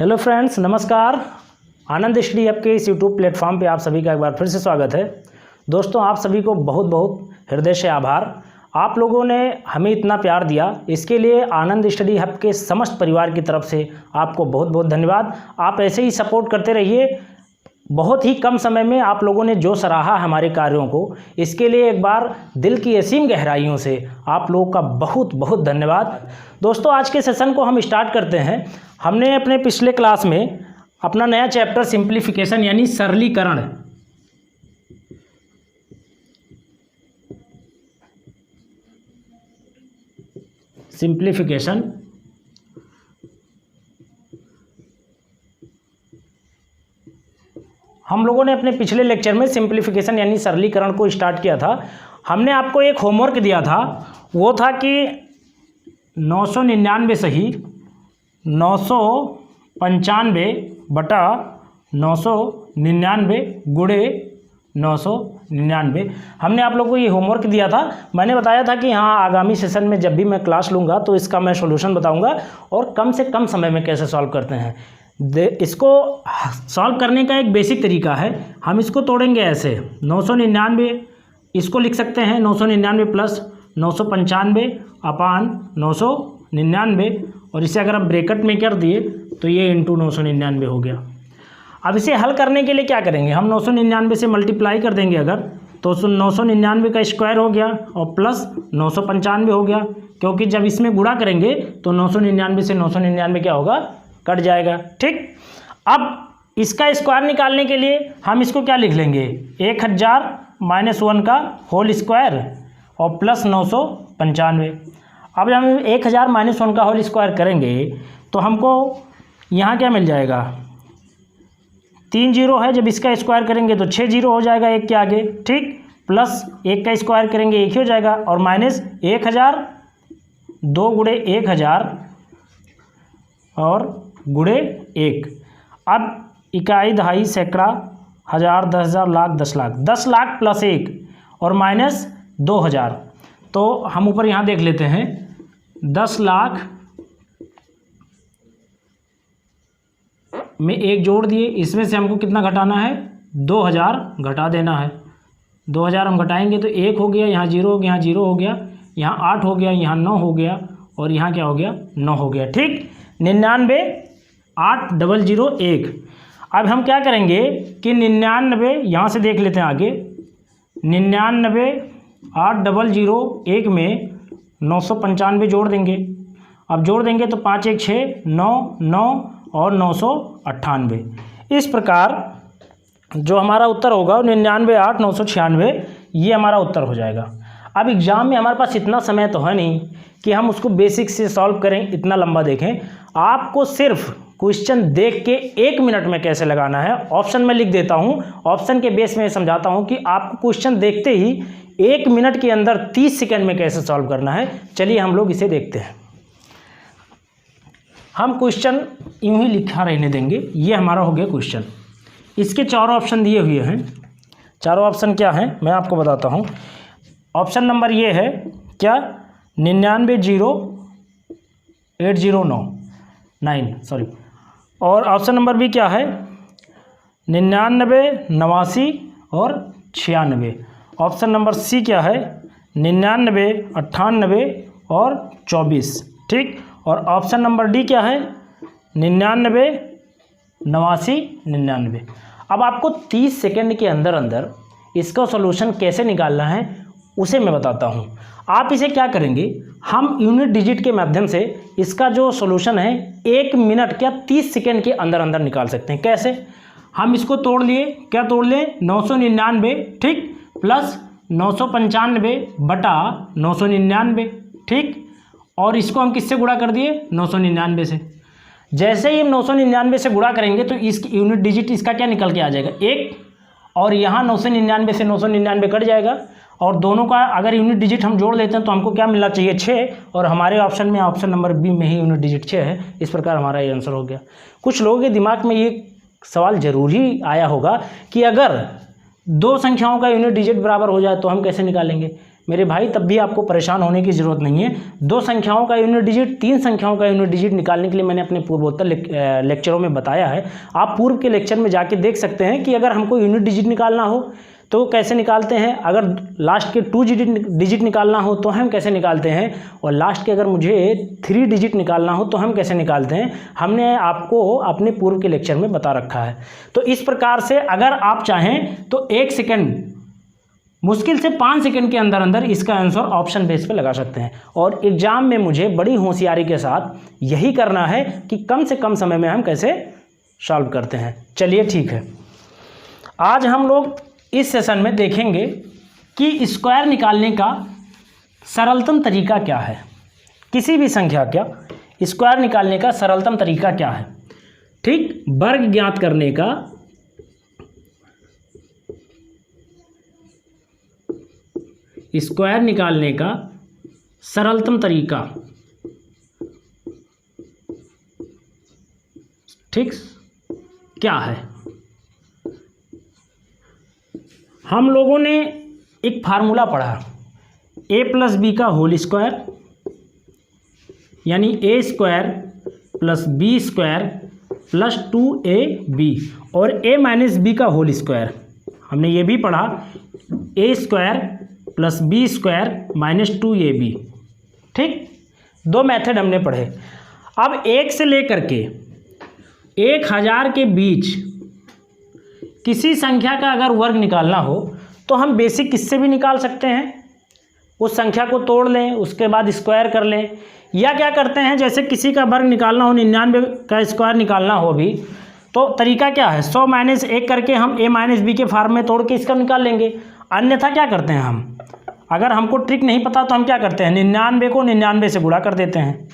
Hello friends, नमस्कार। आनंद study आपके इस यूट्यूब प्लेटफॉर्म पे आप सभी का एक बार फिर से स्वागत है। दोस्तों, आप सभी को बहुत बहुत हृदय से आभार। आप लोगों ने हमें इतना प्यार दिया, इसके लिए आनंद स्टडी हब के समस्त परिवार की तरफ से आपको बहुत बहुत धन्यवाद। आप ऐसे ही सपोर्ट करते रहिए। बहुत ही कम समय में आप लोगों ने जो सराहा हमारे कार्यों को, इसके लिए एक बार दिल की असीम गहराइयों से आप लोगों का बहुत बहुत धन्यवाद। दोस्तों, आज के सेशन को हम स्टार्ट करते हैं। हमने अपने पिछले क्लास में अपना नया चैप्टर सिंप्लीफिकेशन यानी सरलीकरण हम लोगों ने अपने पिछले लेक्चर में सिंप्लीफिकेशन यानी सरलीकरण को स्टार्ट किया था। हमने आपको एक होमवर्क दिया था, वो था कि 999 सही 995 बटा 999 गुणे 999। हमने आप लोगों को ये होमवर्क दिया था। मैंने बताया था कि हाँ, आगामी सेशन में जब भी मैं क्लास लूँगा तो इसका मैं सॉल्यूशन बताऊँगा और कम से कम समय में कैसे सॉल्व करते हैं। इसको सॉल्व करने का एक बेसिक तरीका है। हम इसको तोड़ेंगे ऐसे, 999 इसको लिख सकते हैं 999 प्लस 995 अपान 999, और इसे अगर आप ब्रैकेट में कर दिए तो ये इंटू 999 हो गया। अब इसे हल करने के लिए क्या करेंगे, हम 999 से मल्टीप्लाई कर देंगे अगर, तो 999 का स्क्वायर हो गया और प्लस 995 हो गया, क्योंकि जब इसमें गुणा करेंगे तो 999 से 999 क्या होगा, कट जाएगा। ठीक, अब इसका स्क्वायर निकालने के लिए हम इसको क्या लिख लेंगे, 1000 माइनस 1 का होल स्क्वायर और प्लस 995। अब जब हम 1000 माइनस 1 का होल स्क्वायर करेंगे तो हमको यहाँ क्या मिल जाएगा, 3 जीरो है, जब इसका स्क्वायर करेंगे तो 6 जीरो हो जाएगा एक के आगे। ठीक, प्लस 1 का स्क्वायर करेंगे 1 ही हो जाएगा, और माइनस 1000 2 गुणे 1000 और गुणे 1। अब इकाई, दहाई, सैकड़ा, हज़ार, 10,000, लाख, 10 लाख, 10 लाख प्लस 1 और माइनस 2000। तो हम ऊपर यहाँ देख लेते हैं, 10 लाख में 1 जोड़ दिए, इसमें से हमको कितना घटाना है, 2000 घटा देना है। 2000 हम घटाएंगे तो 1 हो गया, यहाँ 0 हो गया, यहाँ 0 हो गया, यहाँ 8 हो गया, यहाँ 9 हो गया, और यहाँ क्या हो गया, 9 हो गया। ठीक, 99 8001। अब हम क्या करेंगे कि 99 यहाँ से देख लेते हैं आगे, 99 8001 में 995 जोड़ देंगे। अब जोड़ देंगे तो 5 1 6 9 9 और 998। इस प्रकार जो हमारा उत्तर होगा 99 8 996, ये हमारा उत्तर हो जाएगा। अब एग्ज़ाम में हमारे पास इतना समय तो है नहीं कि हम उसको बेसिक से सॉल्व करें, इतना लंबा देखें। आपको सिर्फ क्वेश्चन देख के 1 मिनट में कैसे लगाना है, ऑप्शन में लिख देता हूँ। ऑप्शन के बेस में समझाता हूँ कि आपको क्वेश्चन देखते ही 1 मिनट के अंदर 30 सेकंड में कैसे सॉल्व करना है। चलिए हम लोग इसे देखते हैं। हम क्वेश्चन यूं ही लिखा रहने देंगे। ये हमारा हो गया क्वेश्चन। इसके चारों ऑप्शन दिए हुए हैं। चारों ऑप्शन क्या हैं मैं आपको बताता हूँ। ऑप्शन नंबर ये है क्या, 990809 सॉरी, और ऑप्शन नंबर बी क्या है, 99 89 और 96। ऑप्शन नंबर सी क्या है, 99 98 और 24। ठीक, और ऑप्शन नंबर डी क्या है, 99 89 99। अब आपको 30 सेकंड के अंदर अंदर इसका सॉल्यूशन कैसे निकालना है उसे मैं बताता हूँ। आप इसे क्या करेंगे, हम यूनिट डिजिट के माध्यम से इसका जो सॉल्यूशन है 1 मिनट क्या 30 सेकंड के अंदर अंदर निकाल सकते हैं। कैसे, हम इसको तोड़ लिए, क्या तोड़ लें, 999 ठीक प्लस 995 बटा 999। ठीक, और इसको हम किससे गुणा कर दिए, 999 से। जैसे ही हम 999 से गुणा करेंगे तो इस यूनिट डिजिट इसका क्या निकल के आ जाएगा, 1, और यहाँ 999 से 999 कट जाएगा, और दोनों का अगर यूनिट डिजिट हम जोड़ लेते हैं तो हमको क्या मिलना चाहिए, 6, और हमारे ऑप्शन में ऑप्शन नंबर बी में ही यूनिट डिजिट 6 है। इस प्रकार हमारा ये आंसर हो गया। कुछ लोगों के दिमाग में ये सवाल जरूर ही आया होगा कि अगर 2 संख्याओं का यूनिट डिजिट बराबर हो जाए तो हम कैसे निकालेंगे। मेरे भाई तब भी आपको परेशान होने की ज़रूरत नहीं है। 2 संख्याओं का यूनिट डिजिट, 3 संख्याओं का यूनिट डिजिट निकालने के लिए मैंने अपने पूर्वोत्तर लेक्चरों में बताया है। आप पूर्व के लेक्चर में जाके देख सकते हैं कि अगर हमको यूनिट डिजिट निकालना हो तो कैसे निकालते हैं, अगर लास्ट के 2 डिजिट निकालना हो तो हम कैसे निकालते हैं, और लास्ट के अगर मुझे 3 डिजिट निकालना हो तो हम कैसे निकालते हैं, हमने आपको अपने पूर्व के लेक्चर में बता रखा है। तो इस प्रकार से अगर आप चाहें तो 1 सेकंड, मुश्किल से 5 सेकंड के अंदर अंदर इसका आंसर ऑप्शन बेस पे लगा सकते हैं। और एग्जाम में मुझे बड़ी होशियारी के साथ यही करना है कि कम से कम समय में हम कैसे सॉल्व करते हैं। चलिए ठीक है, आज हम लोग इस सेशन में देखेंगे कि स्क्वायर निकालने का सरलतम तरीका क्या है, किसी भी संख्या का स्क्वायर निकालने का सरलतम तरीका क्या है। ठीक, वर्ग ज्ञात करने का स्क्वायर निकालने का सरलतम तरीका, ठीक क्या है। हम लोगों ने एक फार्मूला पढ़ा, a+b का होल स्क्वायर यानी a² + b² + 2ab, और a - b का होल स्क्वायर हमने ये भी पढ़ा, a² + b² - 2ab। ठीक, 2 मेथड हमने पढ़े। अब 1 से लेकर के 1000 के बीच किसी संख्या का अगर वर्ग निकालना हो तो हम बेसिक किससे भी निकाल सकते हैं, उस संख्या को तोड़ लें, उसके बाद स्क्वायर कर लें, या क्या करते हैं जैसे किसी का वर्ग निकालना हो, 99 का स्क्वायर निकालना हो अभी, तो तरीका क्या है, 100 - 1 करके हम a - b के फॉर्म में तोड़ के इसका निकाल लेंगे। अन्यथा क्या करते हैं हम, अगर हमको ट्रिक नहीं पता तो हम क्या करते हैं, 99 को 99 से गुणा कर देते हैं,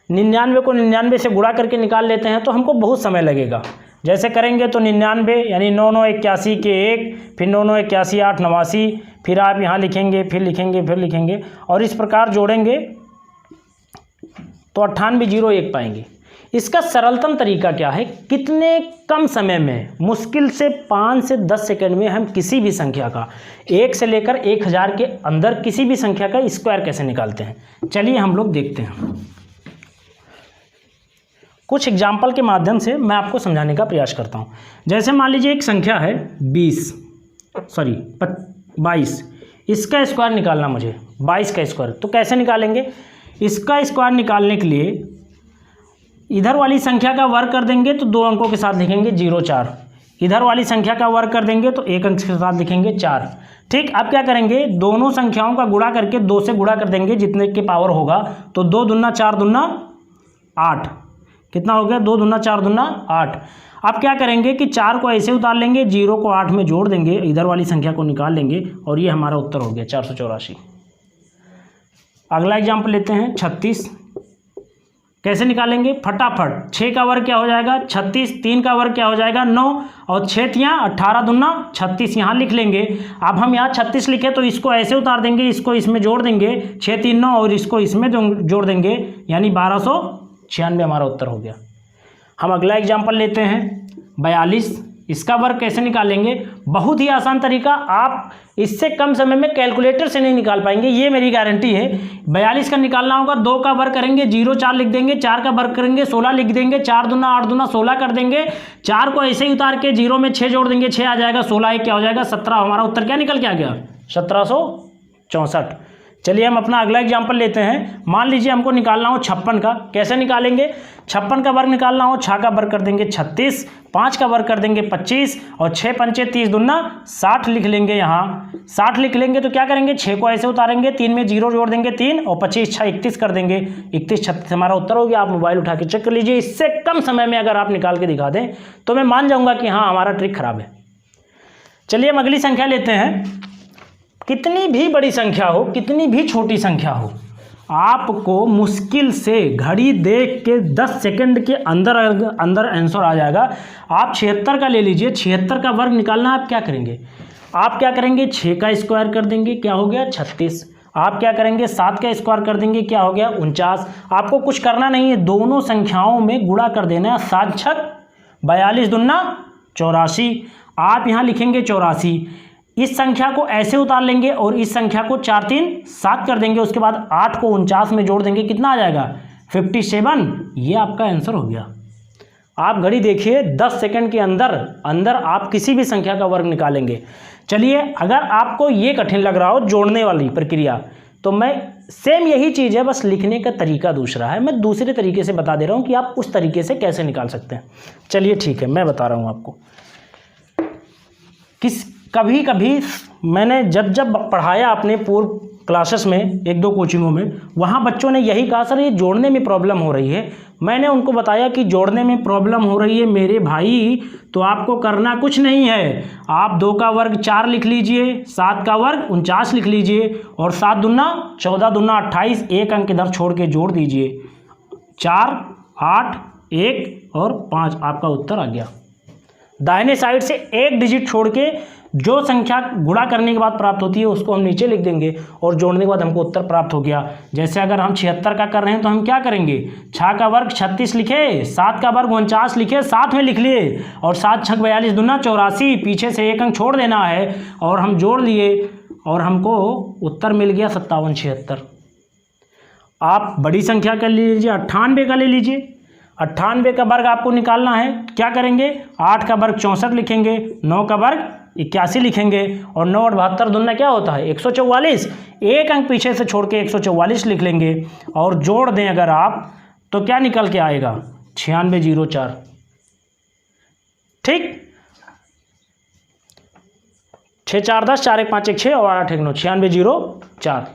99 को 99 से गुणा करके निकाल लेते हैं, तो हमको बहुत समय लगेगा। जैसे करेंगे तो 99 यानी 9 9 81 के 1, फिर 9 9 81 8 89, फिर आप यहाँ लिखेंगे, फिर लिखेंगे, फिर लिखेंगे, और इस प्रकार जोड़ेंगे तो 98 0 1 पाएंगे। इसका सरलतम तरीका क्या है, कितने कम समय में, मुश्किल से 5 से 10 सेकंड में हम किसी भी संख्या का 1 से लेकर 1000 के अंदर किसी भी संख्या का स्क्वायर कैसे निकालते हैं। चलिए हम लोग देखते हैं, कुछ एग्जाम्पल के माध्यम से मैं आपको समझाने का प्रयास करता हूँ। जैसे मान लीजिए एक संख्या है 22, इसका स्क्वायर निकालना मुझे, 22 का स्क्वायर, तो कैसे निकालेंगे। इसका स्क्वायर निकालने के लिए इधर वाली संख्या का वर्ग कर देंगे तो 2 अंकों के साथ लिखेंगे 0 4, इधर वाली संख्या का वर्ग कर देंगे तो 1 अंक के साथ लिखेंगे 4। ठीक, अब क्या करेंगे, दोनों संख्याओं का गुणा करके 2 से गुणा कर देंगे जितने के पावर होगा, तो 2 दूना 4 दूना 8, कितना हो गया, 2 दूना 4 दूना 8। अब क्या करेंगे कि 4 को ऐसे उतार लेंगे, 0 को 8 में जोड़ देंगे, इधर वाली संख्या को निकाल लेंगे, और ये हमारा उत्तर हो गया 484। अगला एग्जाम्पल लेते हैं 36, कैसे निकालेंगे, फटाफट। 6 का वर्ग क्या हो जाएगा 36, 3 का वर्ग क्या हो जाएगा 9, और 6 तियाँ 18 दूना 36, यहाँ लिख लेंगे। अब हम यहाँ 36 लिखे तो इसको ऐसे उतार देंगे, इसको इसमें जोड़ देंगे, 6 3 9, और इसको इसमें जोड़ देंगे, यानी 1296 हमारा उत्तर हो गया। हम अगला एग्जाम्पल लेते हैं 42, इसका वर्ग कैसे निकालेंगे, बहुत ही आसान तरीका, आप इससे कम समय में कैलकुलेटर से नहीं निकाल पाएंगे, ये मेरी गारंटी है। 42 का निकालना होगा, 2 का वर्ग करेंगे 0 4 लिख देंगे, 4 का वर्ग करेंगे 16 लिख देंगे, 4 दूना 8 दूना 16 कर देंगे, 4 को ऐसे ही उतार के 0 में 6 जोड़ देंगे, 6 आ जाएगा, 16 1 क्या हो जाएगा 17, हमारा उत्तर क्या निकल के आ गया 1764। चलिए हम अपना अगला एग्जाम्पल लेते हैं। मान लीजिए हमको निकालना हो 56 का, कैसे निकालेंगे, 56 का वर्ग निकालना हो, 6 का वर्ग कर देंगे 36, 5 का वर्ग कर देंगे 25, और 6 पंचे 30 दूना 60 लिख लेंगे, यहाँ 60 लिख लेंगे तो क्या करेंगे, 6 को ऐसे उतारेंगे, 3 में 0 जोड़ देंगे 3, और 25 6 31 कर देंगे, 31 36 हमारा उत्तर हो गया। आप मोबाइल उठा के चेक कर लीजिए, इससे कम समय में अगर आप निकाल के दिखा दें तो मैं मान जाऊँगा कि हाँ हमारा ट्रिक खराब है। चलिए हम अगली संख्या लेते हैं। कितनी भी बड़ी संख्या हो, कितनी भी छोटी संख्या हो, आपको मुश्किल से घड़ी देख के 10 सेकंड के अंदर आंसर आ जाएगा। आप 76 का ले लीजिए, 76 का वर्ग निकालना, आप क्या करेंगे, 6 का स्क्वायर कर देंगे, क्या हो गया 36। आप क्या करेंगे, 7 का स्क्वायर कर देंगे, क्या हो गया 49। आपको कुछ करना नहीं है, दोनों संख्याओं में गुणा कर देना है, 7 6 42 दूना 84। आप यहाँ लिखेंगे 84, इस संख्या को ऐसे उतार लेंगे और इस संख्या को 4 3 7 कर देंगे, उसके बाद 8 को 49 में जोड़ देंगे, कितना आ जाएगा 57। ये आपका आंसर हो गया। आप घड़ी देखिए 10 सेकंड के अंदर आप किसी भी संख्या का वर्ग निकालेंगे। चलिए, अगर आपको ये कठिन लग रहा हो जोड़ने वाली प्रक्रिया, तो मैं सेम यही चीज़ है, बस लिखने का तरीका दूसरा है। मैं दूसरे तरीके से बता दे रहा हूँ कि आप उस तरीके से कैसे निकाल सकते हैं। चलिए ठीक है, मैं बता रहा हूँ आपको। कभी कभी मैंने जब पढ़ाया अपने पूर्व क्लासेस में, 1-2 कोचिंगों में, वहाँ बच्चों ने यही कहा सर ये जोड़ने में प्रॉब्लम हो रही है। मैंने उनको बताया कि जोड़ने में प्रॉब्लम हो रही है मेरे भाई, तो आपको करना कुछ नहीं है। आप 2 का वर्ग 4 लिख लीजिए, 7 का वर्ग 49 लिख लीजिए, और 7 दूना 14 दूना 28, एक अंक इधर छोड़ के जोड़ दीजिए। 4 8 1 और 5 आपका उत्तर आ गया। दाहिने साइड से एक डिजिट छोड़ के जो संख्या गुणा करने के बाद प्राप्त होती है उसको हम नीचे लिख देंगे, और जोड़ने के बाद हमको उत्तर प्राप्त हो गया। जैसे अगर हम 76 का कर रहे हैं तो हम क्या करेंगे, 6 का वर्ग 36 लिखे, 7 का वर्ग 49 लिखे, साथ में लिख लिए, और 7 6 42 दूना 84, पीछे से एक अंक छोड़ देना है, और हम जोड़ लिए और हमको उत्तर मिल गया 57 76। आप बड़ी संख्या का ले लीजिए, 98 का ले लीजिए। 98 का वर्ग आपको निकालना है, क्या करेंगे, 8 का वर्ग 64 लिखेंगे, 9 का वर्ग 81 लिखेंगे, और 9 और 72 दूना क्या होता है 144, एक अंक पीछे से छोड़ के 144 लिख लेंगे, और जोड़ दें अगर आप तो क्या निकल के आएगा 9604। ठीक, 6 4 10 4 1 5 1 6 और 8 1 9, 9604।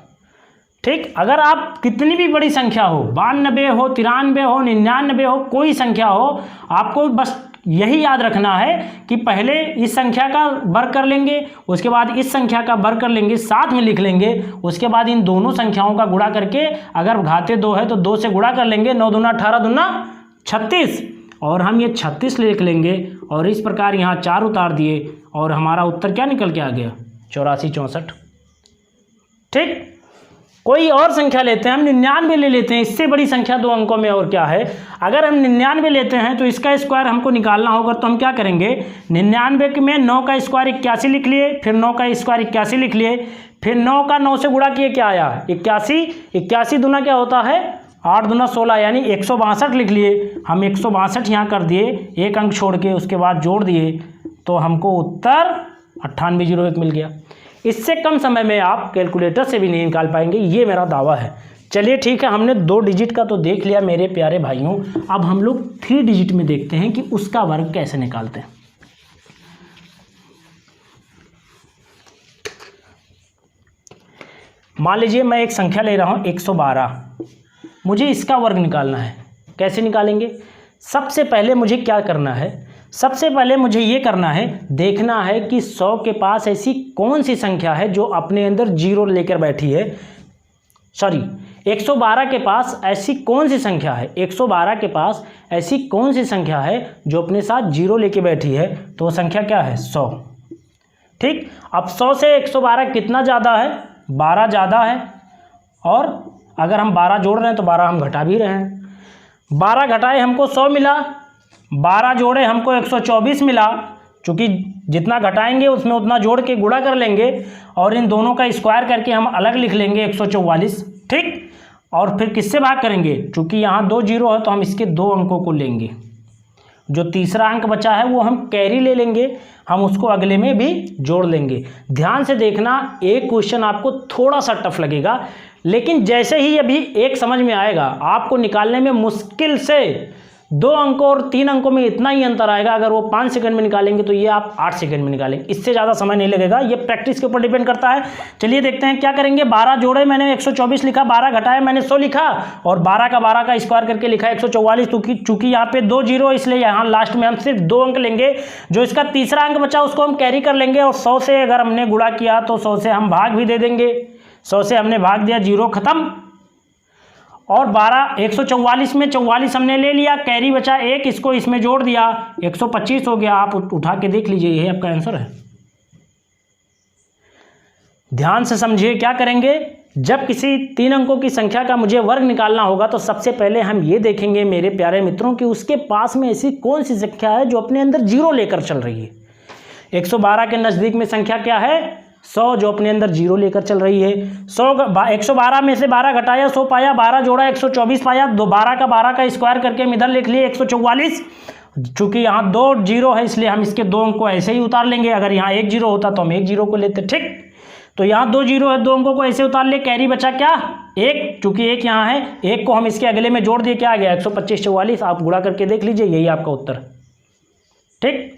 ठीक, अगर आप कितनी भी बड़ी संख्या हो, 92 हो, 93 हो, 99 हो, कोई संख्या हो, आपको बस यही याद रखना है कि पहले इस संख्या का वर्ग कर लेंगे, उसके बाद इस संख्या का वर्ग कर लेंगे, साथ में लिख लेंगे, उसके बाद इन दोनों संख्याओं का गुणा करके, अगर घाते 2 है तो 2 से गुणा कर लेंगे, 9 दूना 18 दूना 36, और हम ये 36 लिख लेंगे, और इस प्रकार यहाँ 4 उतार दिए, और हमारा उत्तर क्या निकल के आ गया 84 64। ठीक, कोई और संख्या लेते हैं, हम 99 ले लेते हैं, इससे बड़ी संख्या 2 अंकों में और क्या है। अगर हम 99 लेते हैं तो इसका स्क्वायर हमको निकालना होगा, तो हम क्या करेंगे, 99 में 9 का स्क्वायर 81 लिख लिए, फिर 9 का स्क्वायर 81 लिख लिए, फिर 9 का 9 से गुणा किए, क्या आया 81, 81 दूना क्या होता है 8 दूना 16, यानी 162 लिख लिए। हम 162 यहाँ कर दिए, एक अंक छोड़ के, उसके बाद जोड़ दिए, तो हमको उत्तर 9801 मिल गया। इससे कम समय में आप कैलकुलेटर से भी नहीं निकाल पाएंगे, ये मेरा दावा है। चलिए ठीक है, हमने 2 डिजिट का तो देख लिया मेरे प्यारे भाइयों, अब हम लोग 3 डिजिट में देखते हैं कि उसका वर्ग कैसे निकालते हैं। मान लीजिए मैं एक संख्या ले रहा हूँ 112, मुझे इसका वर्ग निकालना है। कैसे निकालेंगे, सबसे पहले मुझे क्या करना है, सबसे पहले मुझे ये करना है, देखना है कि 100 के पास ऐसी कौन सी संख्या है जो अपने अंदर 0 लेकर बैठी है, सॉरी 112 के पास ऐसी कौन सी संख्या है, 112 के पास ऐसी कौन सी संख्या है जो अपने साथ 0 लेके बैठी है, तो वो संख्या क्या है 100। ठीक, अब 100 से 112 कितना ज़्यादा है, 12 ज़्यादा है, और अगर हम 12 जोड़ रहे हैं तो 12 हम घटा भी रहे हैं। 12 घटाए हमको 100 मिला, 12 जोड़े हमको 124 मिला, चूँकि जितना घटाएंगे उसमें उतना जोड़ के गुणा कर लेंगे, और इन दोनों का स्क्वायर करके हम अलग लिख लेंगे 144। ठीक, और फिर किससे भाग करेंगे, चूँकि यहाँ 2 0 है तो हम इसके 2 अंकों को लेंगे, जो तीसरा अंक बचा है वो हम कैरी ले लेंगे, हम उसको अगले में भी जोड़ लेंगे। ध्यान से देखना, एक क्वेश्चन आपको थोड़ा सा टफ लगेगा, लेकिन जैसे ही अभी एक समझ में आएगा, आपको निकालने में मुश्किल से 2 अंकों और 3 अंकों में इतना ही अंतर आएगा। अगर वो 5 सेकंड में निकालेंगे तो ये आप 8 सेकंड में निकालेंगे, इससे ज़्यादा समय नहीं लगेगा, ये प्रैक्टिस के ऊपर डिपेंड करता है। चलिए देखते हैं क्या करेंगे। 12 जोड़े मैंने 124 लिखा, 12 घटाए मैंने 100 लिखा, और 12 का स्क्वायर करके लिखा 144। चूँकि यहाँ पे 2 0 इसलिए यहाँ लास्ट में हम सिर्फ 2 अंक लेंगे, जो इसका तीसरा अंक बचा उसको हम कैरी कर लेंगे, और 100 से अगर हमने गुणा किया तो 100 से हम भाग भी दे देंगे, 100 से हमने भाग दिया, 0 खत्म। और 144 में 44 हमने ले लिया, कैरी बचा 1, इसको इसमें जोड़ दिया, 125 हो गया। आप उठा के देख लीजिए, यही आपका आंसर है। ध्यान से समझिए क्या करेंगे। जब किसी 3 अंकों की संख्या का मुझे वर्ग निकालना होगा तो सबसे पहले हम ये देखेंगे मेरे प्यारे मित्रों कि उसके पास में ऐसी कौन सी संख्या है जो अपने अंदर 0 लेकर चल रही है। 112 के नज़दीक में संख्या क्या है? 100, जो अपने अंदर जीरो लेकर चल रही है। 112 में से 12 घटाया 100 पाया, 12 जोड़ा 124 पाया, 12 का स्क्वायर करके हम इधर लिख लिए 144। चूंकि यहाँ 2 जीरो है इसलिए हम इसके 2 अंक को ऐसे ही उतार लेंगे। अगर यहाँ 1 जीरो होता तो हम 1 जीरो को लेते, ठीक। तो यहाँ 2 जीरो है, 2 अंकों को ऐसे उतार ले, कैरी बचा क्या? 1, चूंकि 1 यहाँ है, 1 को हम इसके अगले में जोड़ दिए, क्या आ गया? 125 44। आप गुणा करके देख लीजिए, यही आपका उत्तर, ठीक।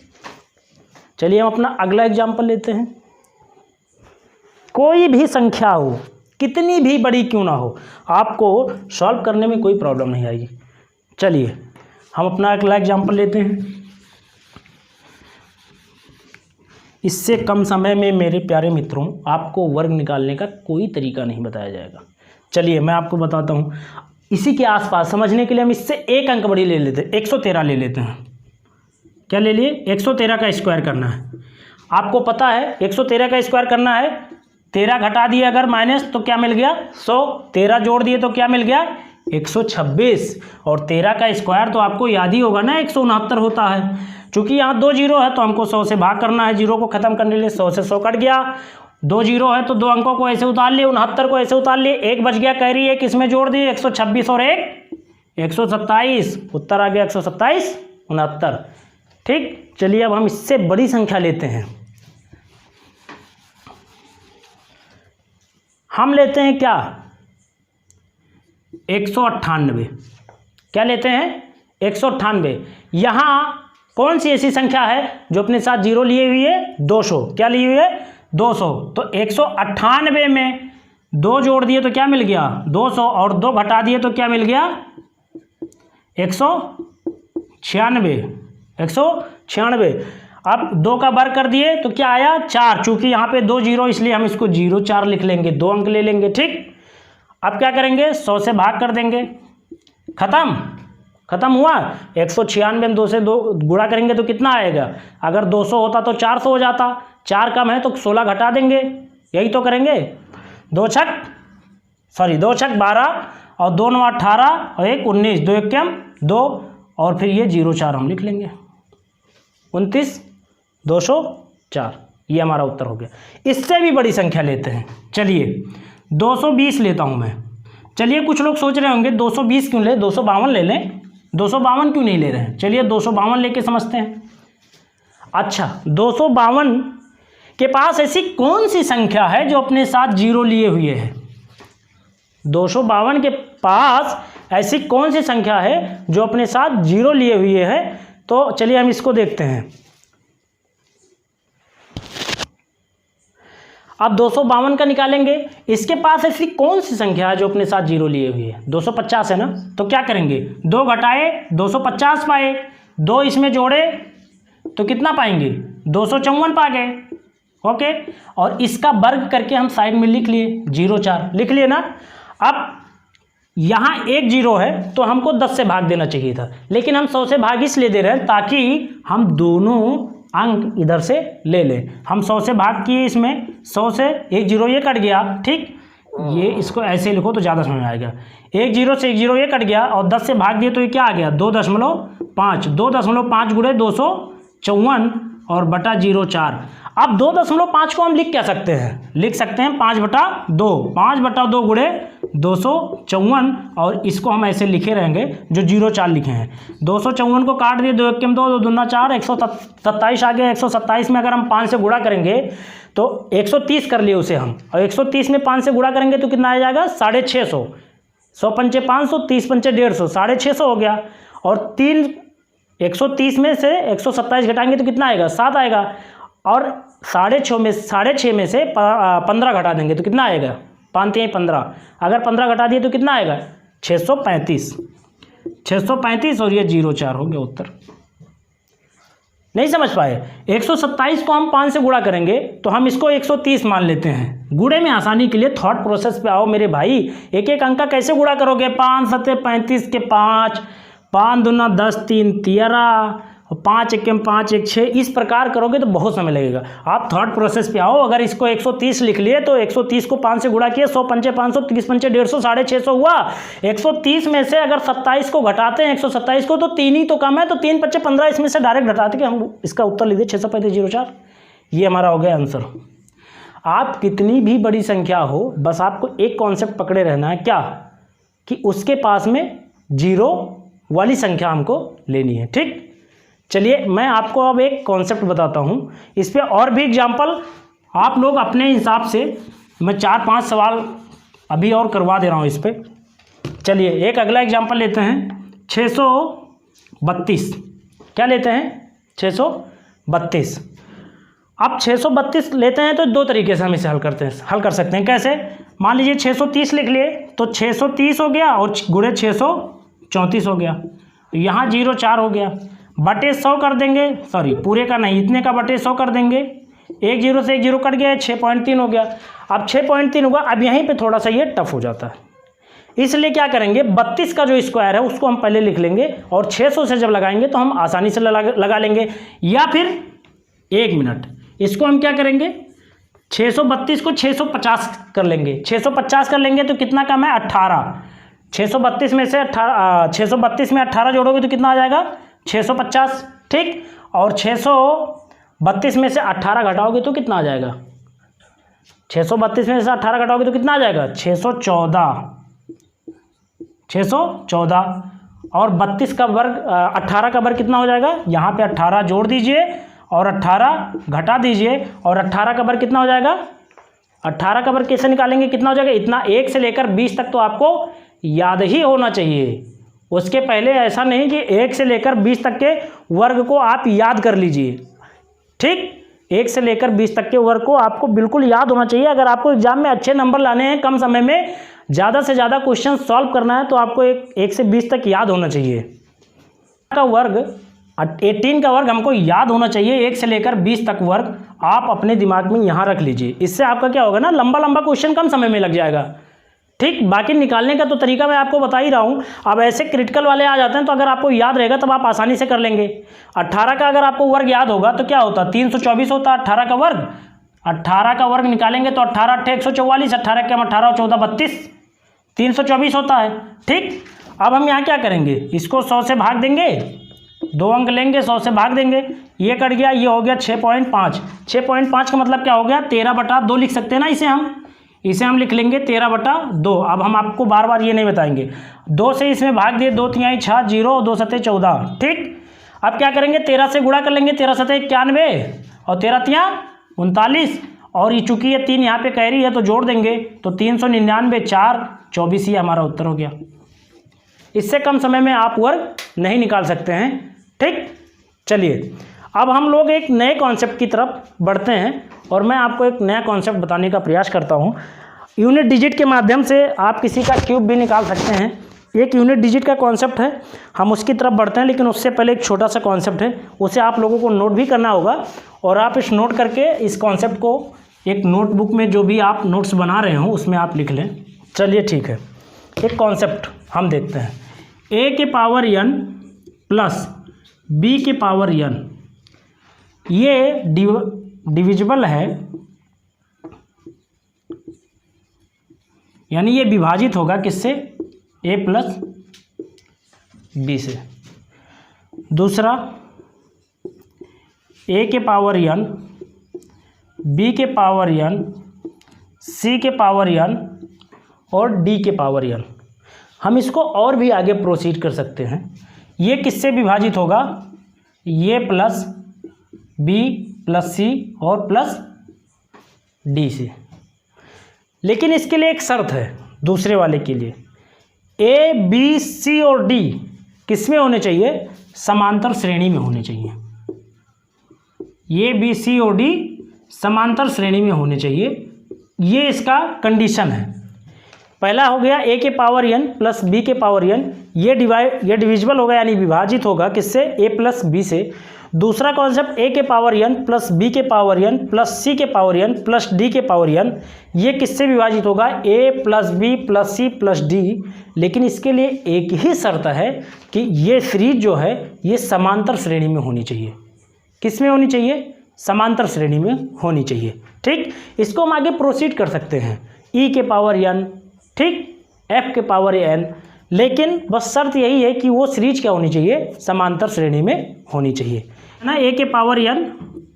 चलिए हम अपना अगला एग्जाम्पल लेते हैं। कोई भी संख्या हो, कितनी भी बड़ी क्यों ना हो, आपको सॉल्व करने में कोई प्रॉब्लम नहीं आएगी। चलिए हम अपना अगला एग्जाम्पल लेते हैं। इससे कम समय में मेरे प्यारे मित्रों आपको वर्ग निकालने का कोई तरीका नहीं बताया जाएगा। चलिए मैं आपको बताता हूँ। इसी के आसपास समझने के लिए हम इससे एक अंक बड़ी ले लेते हैं, 113 ले लेते हैं। क्या ले लिए? 113 का स्क्वायर करना है। आपको पता है 113 का स्क्वायर करना है, 13 घटा दिए अगर माइनस तो क्या मिल गया? 100, 13 जोड़ दिए तो क्या मिल गया? 126। और 13 का स्क्वायर तो आपको याद ही होगा ना, 169 होता है। चूंकि यहाँ 2 जीरो है तो हमको 100 से भाग करना है, जीरो को खत्म करने के लिए। 100 से 100 कट गया, 2 जीरो है तो 2 अंकों को ऐसे उतार लिए, 69 को ऐसे उतार लिए, 1 बच गया, कैरी 1 इसमें जोड़ दिए, 126 और 1 127। उत्तर आ गया 127 69, ठीक। चलिए अब हम इससे बड़ी संख्या लेते हैं। हम लेते हैं क्या? 198। क्या लेते हैं? 198। यहाँ कौन सी ऐसी संख्या है जो अपने साथ जीरो लिए हुई है? 200। क्या लिए हुई है? 200। तो 198 में 2 जोड़ दिए तो क्या मिल गया? 200, और 2 घटा दिए तो क्या मिल गया? 196। 196। अब 2 का वर्ग कर दिए तो क्या आया? 4। चूंकि यहाँ पे 2 जीरो इसलिए हम इसको 04 लिख लेंगे, 2 अंक ले लेंगे, ठीक। अब क्या करेंगे? 100 से भाग कर देंगे, खत्म हुआ। 196 में 2 से 2 गुणा करेंगे तो कितना आएगा? अगर 200 होता तो 400 हो जाता, 4 कम है तो 16 घटा देंगे, यही तो करेंगे। 2 छक 12 और 2 9 18 और 1 19, 2 1 2 और फिर ये 04 हम लिख लेंगे, 29 204। ये हमारा उत्तर हो गया। इससे भी बड़ी संख्या लेते हैं। चलिए 220 लेता हूँ मैं। चलिए कुछ लोग सोच रहे होंगे 220 क्यों ले, 252 ले लें। 252 क्यों नहीं ले रहे हैं? चलिए 252 लेके समझते हैं। अच्छा, 252 के पास ऐसी कौन सी संख्या है जो अपने साथ जीरो लिए हुए है? 252 के पास ऐसी कौन सी संख्या है जो अपने साथ जीरो लिए हुए है? तो चलिए हम इसको देखते हैं। अब 252 का निकालेंगे। इसके पास ऐसी कौन सी संख्या है जो अपने साथ जीरो लिए हुई है? 250 है ना, तो क्या करेंगे? 2 घटाए 250 पाए, 2 इसमें जोड़े तो कितना पाएंगे? 254 पा गए, ओके। और इसका वर्ग करके हम साइड में लिख लिए 04, लिख लिए ना। अब यहाँ 1 जीरो है तो हमको 10 से भाग देना चाहिए था, लेकिन हम 100 से भाग इसलिए दे रहे हैं ताकि हम दोनों अंक इधर से ले लें। हम 100 से भाग किए, इसमें 100 से 1 जीरो ये कट गया, ठीक। ये इसको ऐसे लिखो तो ज़्यादा समझ में आएगा। 1 जीरो से 1 जीरो ये कट गया और 10 से भाग दिए तो ये क्या आ गया? 2.5। 2.5 गुणे 254 और बटा 04। अब 2.5 को हम लिख क्या सकते हैं? लिख सकते हैं 5/2। 5/2 गुणे 254 और इसको हम ऐसे लिखे रहेंगे जो 04 लिखे हैं। 254 को काट दिए, 2 1 2 2 दूना 4, 127 आ गया। 127 में अगर हम 5 से गुणा करेंगे तो 130 कर लिए उसे हम, और 130 में 5 से गुणा करेंगे तो कितना आ जाएगा? 650। 100 पंचे 500, 30 पंचे 150, 650 हो गया। और 130 में से 127 घटाएंगे तो कितना आएगा? 7 आएगा। और 6.5 में से 15 घटा देंगे तो कितना आएगा? 5 3 15। अगर 15 घटा दिए तो कितना आएगा? 635। 635 और ये 04 हो गया उत्तर। नहीं समझ पाए? 127 को हम 5 से गुणा करेंगे तो हम इसको 130 मान लेते हैं। गुणे में आसानी के लिए थॉट प्रोसेस पे आओ मेरे भाई। एक एक अंक का कैसे गुणा करोगे? 5 7 35 के 5, 5 दूना 10, 3 13, 5 1 5 1 6। इस प्रकार करोगे तो बहुत समय लगेगा। आप थॉट प्रोसेस पे आओ। अगर इसको 130 लिख लिए तो 130 को 5 से गुणा किए, 100 पंचे 500, 30 पंचे 150, 650 हुआ। 130 में से अगर 27 को घटाते हैं 127 को तो 3 ही तो कम है, तो 3 पंचे 15 इसमें से डायरेक्ट घटाते कि हम इसका उत्तर लिख दिए 635 04। ये हमारा हो गया आंसर। आप कितनी भी बड़ी संख्या हो, बस आपको एक कॉन्सेप्ट पकड़े रहना है, क्या कि उसके पास में जीरो वाली संख्या हमको लेनी है। ठीक, चलिए मैं आपको अब एक कॉन्सेप्ट बताता हूँ, इस पे और भी एग्जाम्पल आप लोग अपने हिसाब से, मैं 4-5 सवाल अभी और करवा दे रहा हूँ इस पे। चलिए एक अगला एग्जाम्पल लेते हैं, 632। क्या लेते हैं? 632। अब 632 लेते हैं तो दो तरीके से हम इसे हल कर सकते हैं। कैसे? मान लीजिए 630 लिख लिए तो 630 हो गया और गुणे 634 हो गया, यहाँ 0 4 हो गया, बटे 100 कर देंगे, सॉरी पूरे का नहीं, इतने का बटे 100 कर देंगे, एक 0 से एक 0 कट गया, 6.3 हो गया। अब 6.3 होगा, अब यहीं पे थोड़ा सा ये टफ हो जाता है, इसलिए क्या करेंगे, 32 का जो स्क्वायर है उसको हम पहले लिख लेंगे और 600 से जब लगाएंगे तो हम आसानी से लगा लेंगे। या फिर 1 मिनट, इसको हम क्या करेंगे, 632 को 650 कर लेंगे। 650 कर लेंगे तो कितना कम है, 18। 632 में से 632 में 18 जोड़ोगे तो कितना आ जाएगा, 650। ठीक, और 632 में से 18 घटाओगे तो कितना आ जाएगा, 632 में से 18 घटाओगे तो कितना आ जाएगा, 614। 614 और 32 का वर्ग 18 का वर्ग कितना हो जाएगा, यहाँ पे 18 जोड़ दीजिए और 18 घटा दीजिए और 18 का वर्ग कितना हो जाएगा, 18 का वर्ग कैसे निकालेंगे, कितना हो जाएगा, इतना 1 से लेकर 20 तक तो आपको याद ही होना चाहिए। उसके पहले ऐसा नहीं कि 1 से लेकर 20 तक के वर्ग को आप याद कर लीजिए। ठीक, 1 से लेकर 20 तक के वर्ग को आपको बिल्कुल याद होना चाहिए। अगर आपको एग्जाम में अच्छे नंबर लाने हैं, कम समय में ज़्यादा से ज़्यादा क्वेश्चन सॉल्व करना है, तो आपको 1 से 20 तक याद होना चाहिए। का वर्ग 18 का वर्ग हमको याद होना चाहिए, 1 से लेकर 20 तक वर्ग आप अपने दिमाग में यहाँ रख लीजिए। इससे आपका क्या होगा ना, लंबा लंबा क्वेश्चन कम समय में लग जाएगा। ठीक, बाकी निकालने का तो तरीका मैं आपको बता ही रहा हूँ। अब ऐसे क्रिटिकल वाले आ जाते हैं तो अगर आपको याद रहेगा तब आप आसानी से कर लेंगे। 18 का अगर आपको वर्ग याद होगा तो क्या होता, 324 होता 18 का वर्ग। 18 का वर्ग निकालेंगे तो 18 8 144, 18 के 18 14 32, 324 होता है। ठीक, अब हम यहाँ क्या करेंगे, इसको 100 से भाग देंगे, 2 अंक लेंगे, 100 से भाग देंगे, ये कट गया, ये हो गया 6.5। 6.5 का मतलब क्या हो गया, 13/2 लिख सकते हैं ना इसे हम लिख लेंगे 13/2। अब हम आपको बार बार ये नहीं बताएंगे, 2 से इसमें भाग दिए, 2 तिहाई 6, 0, 2 सते 14। ठीक, अब क्या करेंगे, 13 से गुणा कर लेंगे, 13 सते 91 और 13 तिया 39, और ये चूंकि ये 3 यहाँ पे कैरी है तो जोड़ देंगे तो 399, 4 24, ये हमारा उत्तर हो गया। इससे कम समय में आप वर्ग नहीं निकाल सकते हैं। ठीक, चलिए अब हम लोग एक नए कॉन्सेप्ट की तरफ बढ़ते हैं और मैं आपको एक नया कॉन्सेप्ट बताने का प्रयास करता हूं। यूनिट डिजिट के माध्यम से आप किसी का क्यूब भी निकाल सकते हैं। एक यूनिट डिजिट का कॉन्सेप्ट है, हम उसकी तरफ बढ़ते हैं, लेकिन उससे पहले एक छोटा सा कॉन्सेप्ट है, उसे आप लोगों को नोट भी करना होगा और आप इस नोट करके इस कॉन्सेप्ट को एक नोटबुक में जो भी आप नोट्स बना रहे हो उसमें आप लिख लें। चलिए ठीक है, एक कॉन्सेप्ट हम देखते हैं। a के पावर n प्लस b के पावर n, ये डिविजिबल है, यानी ये विभाजित होगा किससे, a प्लस b से। दूसरा, a के पावर n, b के पावर n, c के पावर n और d के पावर n। हम इसको और भी आगे प्रोसीड कर सकते हैं। ये किससे विभाजित होगा, ये प्लस b प्लस c और प्लस d से। लेकिन इसके लिए एक शर्त है, दूसरे वाले के लिए a b c और d किस में होने चाहिए, समांतर श्रेणी में होने चाहिए। ये b c और d समांतर श्रेणी में होने चाहिए, ये इसका कंडीशन है। पहला हो गया a के पावर n प्लस b के पावर n, ये डिविजिबल होगा यानी विभाजित होगा किससे, a प्लस b से। दूसरा कॉन्सेप्ट a के पावर n प्लस b के पावर n प्लस c के पावर n प्लस d के पावर n, ये किससे विभाजित होगा, a plus b plus c plus d। लेकिन इसके लिए एक ही शर्त है कि ये सीरीज जो है ये समांतर श्रेणी में होनी चाहिए। किस में होनी चाहिए, समांतर श्रेणी में होनी चाहिए। ठीक, इसको हम आगे प्रोसीड कर सकते हैं, e के पावर n, ठीक, f के पावर n, लेकिन बस शर्त यही है कि वो सीरीज क्या होनी चाहिए, समांतर श्रेणी में होनी चाहिए ना। a के पावर n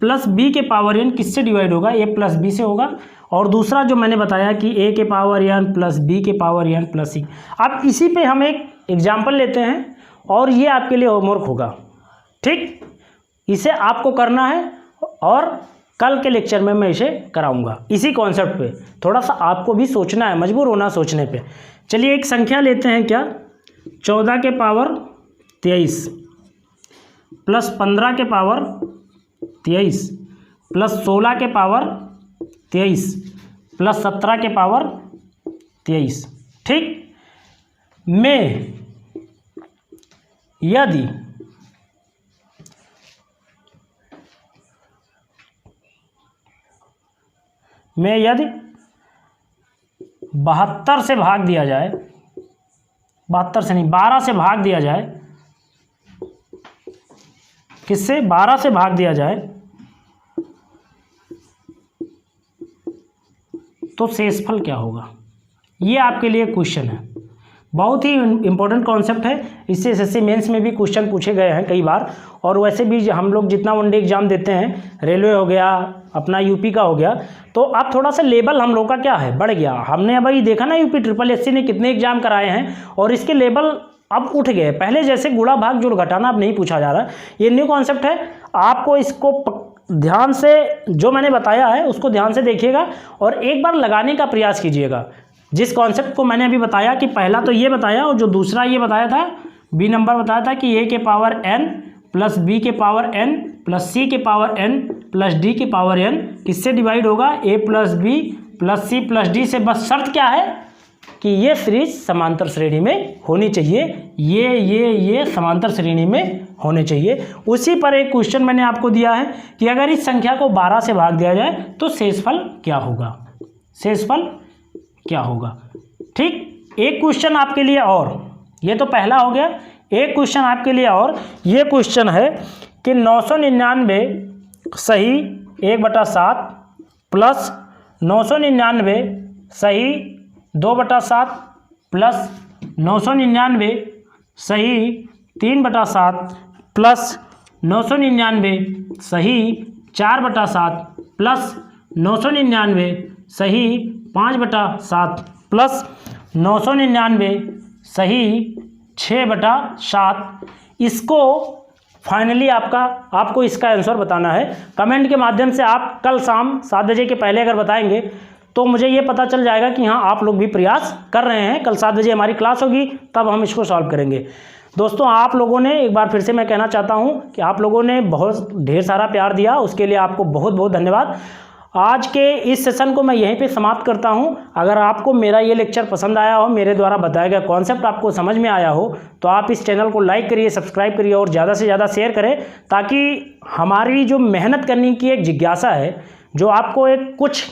प्लस बी के पावर एन किससे डिवाइड होगा, ए प्लस बी से होगा। और दूसरा जो मैंने बताया कि ए के पावर एन प्लस बी के पावर एन प्लस सी। अब इसी पे हम एक एग्जाम्पल लेते हैं और ये आपके लिए होमवर्क होगा, ठीक। इसे आपको करना है और कल के लेक्चर में मैं इसे कराऊंगा इसी कॉन्सेप्ट पे। थोड़ा सा आपको भी सोचना है, मजबूर होना सोचने पे। चलिए एक संख्या लेते हैं, क्या 14 के पावर 23 प्लस 15 के पावर 23 प्लस 16 के पावर 23 प्लस 17 के पावर 23, ठीक। में यदि में यदि 72 से भाग दिया जाए, 72 से नहीं 12 से भाग दिया जाए, किससे 12 से भाग दिया जाए तो शेषफल क्या होगा। ये आपके लिए क्वेश्चन है, बहुत ही इंपॉर्टेंट कॉन्सेप्ट है। इससे एसएससी मेंस में भी क्वेश्चन पूछे गए हैं कई बार। और वैसे भी हम लोग जितना वनडे एग्जाम देते हैं, रेलवे हो गया, अपना यूपी का हो गया, तो अब थोड़ा सा लेवल हम लोग का क्या है, बढ़ गया। हमने अभी देखा ना यूपी ट्रिपल एससी ने कितने एग्जाम कराए हैं और इसके लेवल अब उठ गए। पहले जैसे गुणा भाग जोड़ घटाना अब नहीं पूछा जा रहा। ये न्यू कॉन्सेप्ट है, आपको इसको ध्यान से जो मैंने बताया है उसको ध्यान से देखिएगा और एक बार लगाने का प्रयास कीजिएगा। जिस कॉन्सेप्ट को मैंने अभी बताया कि पहला तो ये बताया और जो दूसरा ये बताया था, बी नंबर बताया था कि ए के पावर एन प्लस बी के पावर एन प्लस सी के पावर एन प्लस डी के पावर एन किससे डिवाइड होगा, A plus B plus C plus D से। बस शर्त क्या है कि ये सीरीज समांतर श्रेणी में होनी चाहिए, ये समांतर श्रेणी में होने चाहिए। उसी पर एक क्वेश्चन मैंने आपको दिया है कि अगर इस संख्या को 12 से भाग दिया जाए तो शेषफल क्या होगा, शेषफल क्या होगा, ठीक। एक क्वेश्चन आपके लिए और, ये तो पहला हो गया। एक क्वेश्चन आपके लिए और, ये क्वेश्चन है कि 999 सही 1/7 प्लस 999 सही 2/7 प्लस 999 सही 3/7 प्लस 999 सही 4/7 प्लस 999 सही 5/7 प्लस 999 सही 6/7। इसको फाइनली आपको इसका आंसर बताना है। कमेंट के माध्यम से आप कल शाम 7 बजे के पहले अगर बताएंगे तो मुझे ये पता चल जाएगा कि हाँ आप लोग भी प्रयास कर रहे हैं। कल 7 बजे हमारी क्लास होगी, तब हम इसको सॉल्व करेंगे। दोस्तों आप लोगों ने, एक बार फिर से मैं कहना चाहता हूँ कि आप लोगों ने बहुत ढेर सारा प्यार दिया, उसके लिए आपको बहुत बहुत धन्यवाद। आज के इस सेशन को मैं यहीं पे समाप्त करता हूं। अगर आपको मेरा ये लेक्चर पसंद आया हो, मेरे द्वारा बताया गया कॉन्सेप्ट आपको समझ में आया हो, तो आप इस चैनल को लाइक करिए, सब्सक्राइब करिए और ज़्यादा से ज़्यादा शेयर करें, ताकि हमारी जो मेहनत करने की एक जिज्ञासा है, जो आपको एक कुछ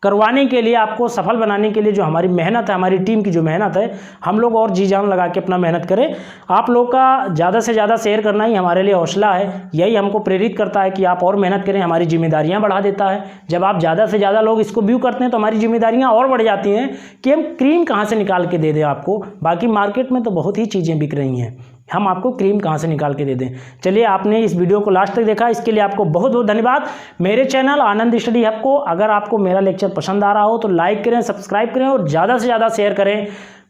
करवाने के लिए, आपको सफल बनाने के लिए जो हमारी मेहनत है, हमारी टीम की जो मेहनत है, हम लोग और जी जान लगा के अपना मेहनत करें। आप लोग का ज़्यादा से ज़्यादा शेयर करना ही हमारे लिए हौसला है, यही हमको प्रेरित करता है कि आप और मेहनत करें, हमारी जिम्मेदारियां बढ़ा देता है। जब आप ज़्यादा से ज़्यादा लोग इसको व्यू करते हैं तो हमारी जिम्मेदारियां और बढ़ जाती हैं कि हम क्रीम कहाँ से निकाल के दे दें आपको। बाकी मार्केट में तो बहुत ही चीज़ें बिक रही हैं, हम आपको क्रीम कहाँ से निकाल के दे दें। चलिए, आपने इस वीडियो को लास्ट तक देखा, इसके लिए आपको बहुत बहुत धन्यवाद। मेरे चैनल आनंद स्टडी हब को अगर आपको मेरा लेक्चर पसंद आ रहा हो तो लाइक करें, सब्सक्राइब करें और ज़्यादा से ज़्यादा शेयर करें।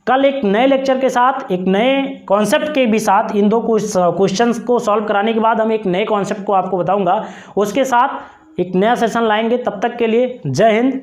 कल एक नए लेक्चर के साथ, एक नए कॉन्सेप्ट के भी साथ, इन दो क्वेश्चंस को सॉल्व कराने के बाद हम एक नए कॉन्सेप्ट को आपको बताऊँगा, उसके साथ एक नया सेशन लाएंगे। तब तक के लिए जय हिंद।